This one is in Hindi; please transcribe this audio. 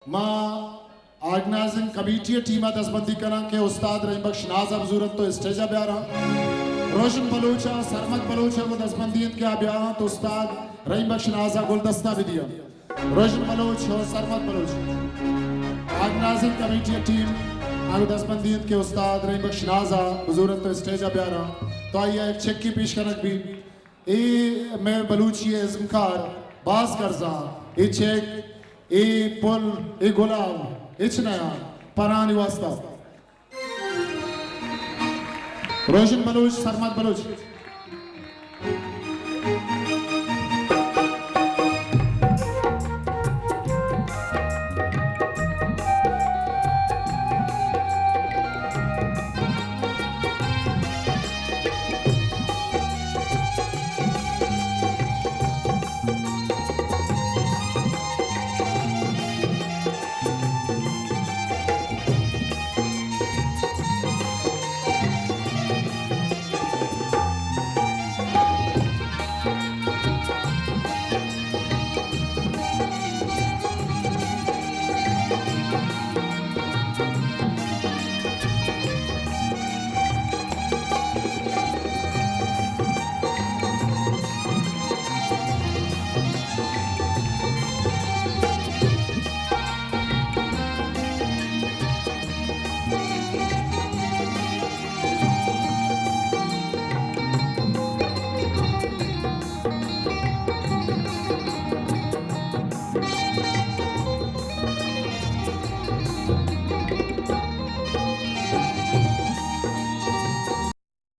मां ऑर्गेनाइजिंग कमेटी टीम दस्तबंदी करा के उस्ताद रहीम बख्श नाज अबजूरत तो स्टेज ब्यारा रोशन बलूचा सरमत बलूचा को दस्तबंदी के ब्याह तो उस्ताद रहीम बख्श नाजा गुलदस्ता भी दिया रोशन बलूच और सरमत बलूच ऑर्गेनाइजिंग कमेटी टीम आगे दस्तबंदी के उस्ताद रहीम बख्श नाजा अबजूरत तो स्टेज ब्यारा तो आइए एक चेक की पेश करक भी ए मैं बलूची इज़्मकार बास करजा ए चेक ए पुल ए गुलाम इच नया परानी वास्ता रोशन बलूच सरमत बलूच